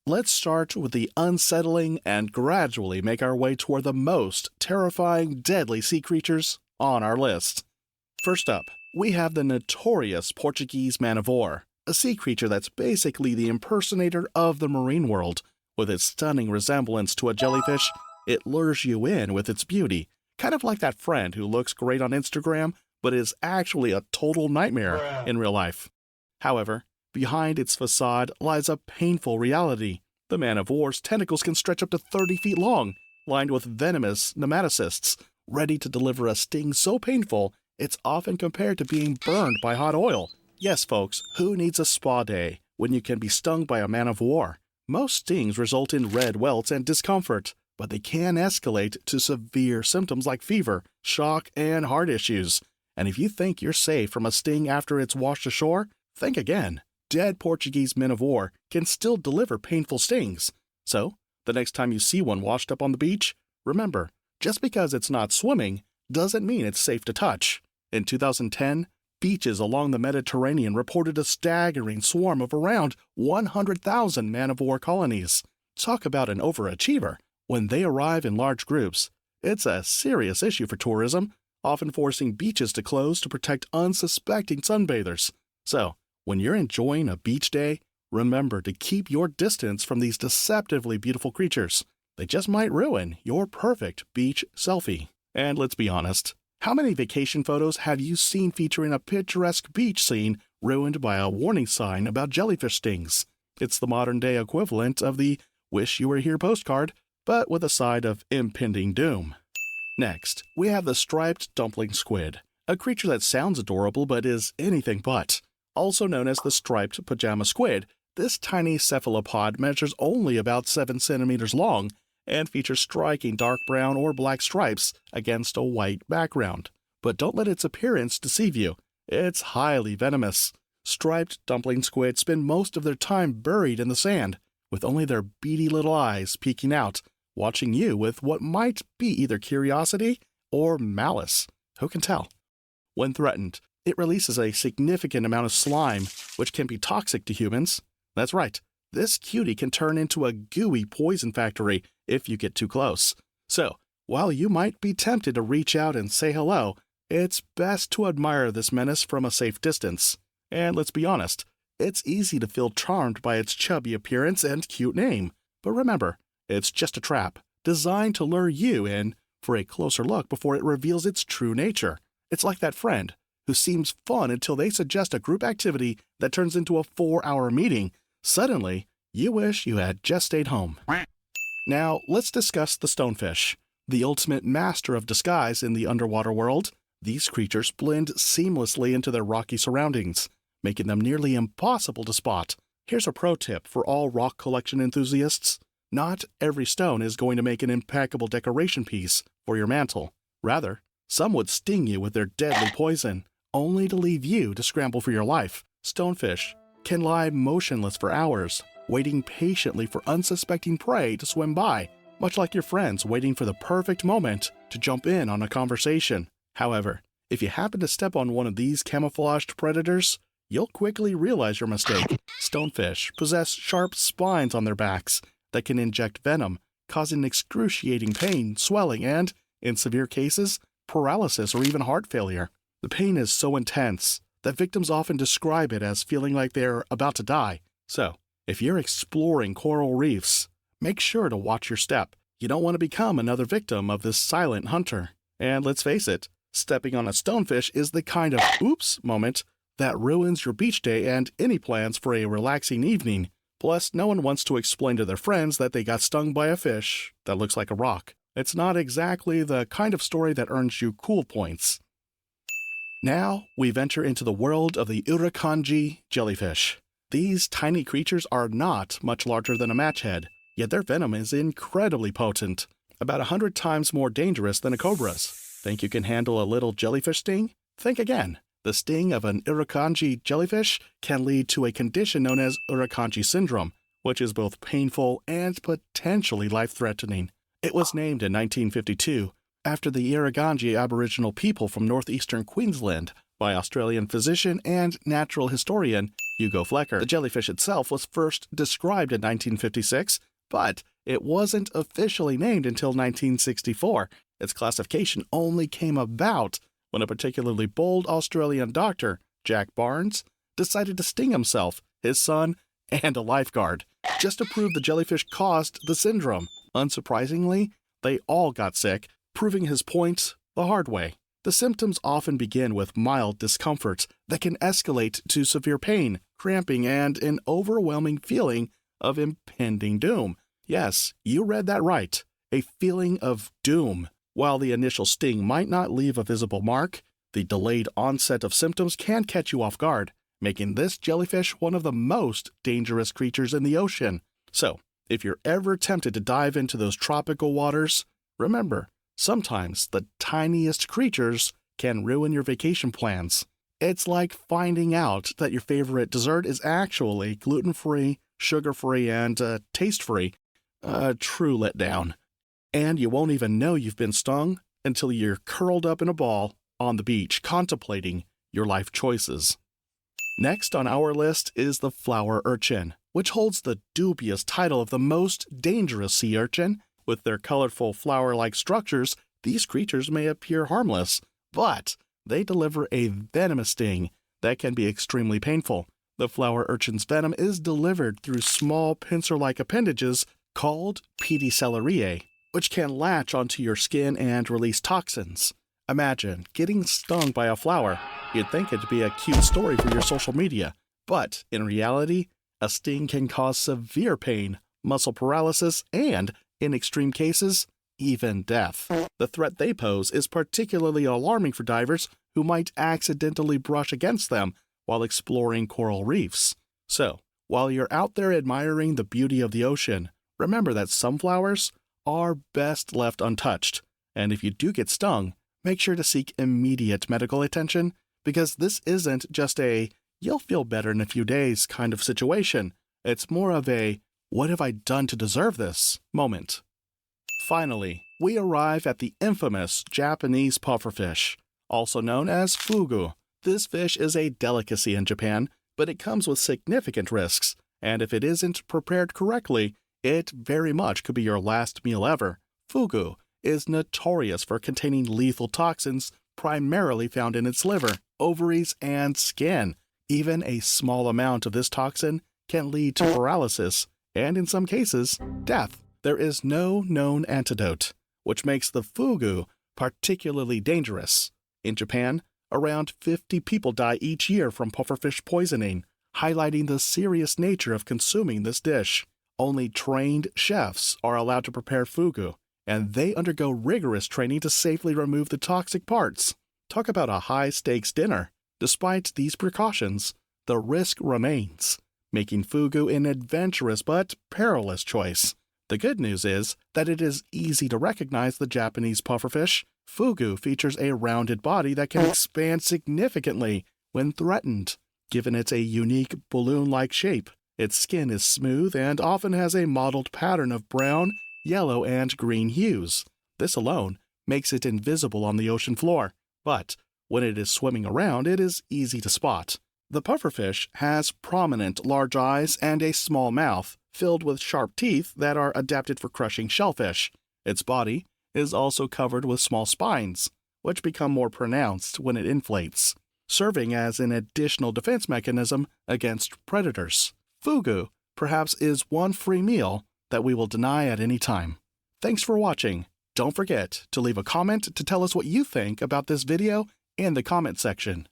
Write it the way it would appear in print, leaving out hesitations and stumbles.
let's start with the unsettling and gradually make our way toward the most terrifying deadly sea creatures on our list. First up, we have the notorious Portuguese Man-of-War, a sea creature that's basically the impersonator of the marine world. With its stunning resemblance to a jellyfish, it lures you in with its beauty, kind of like that friend who looks great on Instagram but is actually a total nightmare in real life. However, behind its facade lies a painful reality. The Man-of-War's tentacles can stretch up to 30 feet long, lined with venomous nematocysts, ready to deliver a sting so painful it's often compared to being burned by hot oil. Yes, folks, who needs a spa day when you can be stung by a Man-of-War? Most stings result in red welts and discomfort, but they can escalate to severe symptoms like fever, shock, and heart issues. And if you think you're safe from a sting after it's washed ashore, think again. Dead Portuguese Men-of-War can still deliver painful stings. So, the next time you see one washed up on the beach, remember, just because it's not swimming doesn't mean it's safe to touch. In 2010, beaches along the Mediterranean reported a staggering swarm of around 100,000 Man-of-War colonies. Talk about an overachiever. When they arrive in large groups, it's a serious issue for tourism, often forcing beaches to close to protect unsuspecting sunbathers. So, when you're enjoying a beach day, remember to keep your distance from these deceptively beautiful creatures. They just might ruin your perfect beach selfie. And let's be honest, how many vacation photos have you seen featuring a picturesque beach scene ruined by a warning sign about jellyfish stings? It's the modern-day equivalent of the "wish you were here" postcard, but with a side of impending doom. Next, we have the Striped Dumpling Squid, a creature that sounds adorable but is anything but. Also known as the striped pajama squid, this tiny cephalopod measures only about 7 centimeters long and features striking dark brown or black stripes against a white background. But don't let its appearance deceive you. It's highly venomous. Striped dumpling squid spend most of their time buried in the sand, with only their beady little eyes peeking out, watching you with what might be either curiosity or malice. Who can tell? When threatened, it releases a significant amount of slime, which can be toxic to humans. That's right, this cutie can turn into a gooey poison factory if you get too close. So, while you might be tempted to reach out and say hello, it's best to admire this menace from a safe distance. And let's be honest, it's easy to feel charmed by its chubby appearance and cute name. But remember, it's just a trap, designed to lure you in for a closer look before it reveals its true nature. It's like that friend who seems fun until they suggest a group activity that turns into a 4-hour meeting. Suddenly, you wish you had just stayed home. Now, let's discuss the stonefish, the ultimate master of disguise in the underwater world. These creatures blend seamlessly into their rocky surroundings, making them nearly impossible to spot. Here's a pro tip for all rock collection enthusiasts. Not every stone is going to make an impeccable decoration piece for your mantle. Rather, some would sting you with their deadly poison, only to leave you to scramble for your life. Stonefish can lie motionless for hours, waiting patiently for unsuspecting prey to swim by, much like your friends waiting for the perfect moment to jump in on a conversation. However, if you happen to step on one of these camouflaged predators, you'll quickly realize your mistake. Stonefish possess sharp spines on their backs that can inject venom, causing excruciating pain, swelling, and, in severe cases, paralysis or even heart failure. The pain is so intense that victims often describe it as feeling like they're about to die. So, if you're exploring coral reefs, make sure to watch your step. You don't want to become another victim of this silent hunter. And let's face it, stepping on a stonefish is the kind of oops moment that ruins your beach day and any plans for a relaxing evening. Plus, no one wants to explain to their friends that they got stung by a fish that looks like a rock. It's not exactly the kind of story that earns you cool points. Now, we venture into the world of the Irukandji Jellyfish. These tiny creatures are not much larger than a match head, yet their venom is incredibly potent, about 100 times more dangerous than a cobra's. Think you can handle a little jellyfish sting? Think again. The sting of an Irukandji jellyfish can lead to a condition known as Irukandji syndrome, which is both painful and potentially life-threatening. It was named in 1952 after the Irukandji Aboriginal people from northeastern Queensland, By Australian physician and natural historian Hugo Flecker. The jellyfish itself was first described in 1956, but it wasn't officially named until 1964. Its classification only came about when a particularly bold Australian doctor, Jack Barnes, decided to sting himself, his son, and a lifeguard, just to prove the jellyfish caused the syndrome. Unsurprisingly, they all got sick, proving his point the hard way. The symptoms often begin with mild discomfort that can escalate to severe pain, cramping, and an overwhelming feeling of impending doom. Yes, you read that right. A feeling of doom. While the initial sting might not leave a visible mark, the delayed onset of symptoms can catch you off guard, making this jellyfish one of the most dangerous creatures in the ocean. So, if you're ever tempted to dive into those tropical waters, remember, sometimes the tiniest creatures can ruin your vacation plans. It's like finding out that your favorite dessert is actually gluten-free, sugar-free, and taste-free. A true letdown. And you won't even know you've been stung until you're curled up in a ball on the beach contemplating your life choices. Next on our list is the flower urchin, which holds the dubious title of the most dangerous sea urchin. With their colorful flower-like structures, these creatures may appear harmless, but they deliver a venomous sting that can be extremely painful. The flower urchin's venom is delivered through small pincer-like appendages called pedicellariae, which can latch onto your skin and release toxins. Imagine getting stung by a flower. You'd think it'd be a cute story for your social media, but in reality, a sting can cause severe pain, muscle paralysis, and, in extreme cases, even death. The threat they pose is particularly alarming for divers who might accidentally brush against them while exploring coral reefs. So, while you're out there admiring the beauty of the ocean, remember that some flowers are best left untouched, and if you do get stung, make sure to seek immediate medical attention, because this isn't just a "you'll feel better in a few days" kind of situation. It's more of a "what have I done to deserve this" moment. Finally, we arrive at the infamous Japanese pufferfish, also known as fugu. This fish is a delicacy in Japan, but it comes with significant risks, and if it isn't prepared correctly, it very much could be your last meal ever. Fugu is notorious for containing lethal toxins primarily found in its liver, ovaries, and skin. Even a small amount of this toxin can lead to paralysis, and in some cases, death. There is no known antidote, which makes the fugu particularly dangerous. In Japan, around 50 people die each year from pufferfish poisoning, highlighting the serious nature of consuming this dish. Only trained chefs are allowed to prepare fugu, and they undergo rigorous training to safely remove the toxic parts. Talk about a high-stakes dinner. Despite these precautions, the risk remains, making fugu an adventurous but perilous choice. The good news is that it is easy to recognize the Japanese pufferfish. Fugu features a rounded body that can expand significantly when threatened, given its a unique balloon-like shape. Its skin is smooth and often has a mottled pattern of brown, yellow, and green hues. This alone makes it invisible on the ocean floor, but when it is swimming around, it is easy to spot. The pufferfish has prominent large eyes and a small mouth, filled with sharp teeth that are adapted for crushing shellfish. Its body is also covered with small spines, which become more pronounced when it inflates, serving as an additional defense mechanism against predators. Fugu perhaps is one free meal that we will deny at any time. Thanks for watching. Don't forget to leave a comment to tell us what you think about this video in the comment section.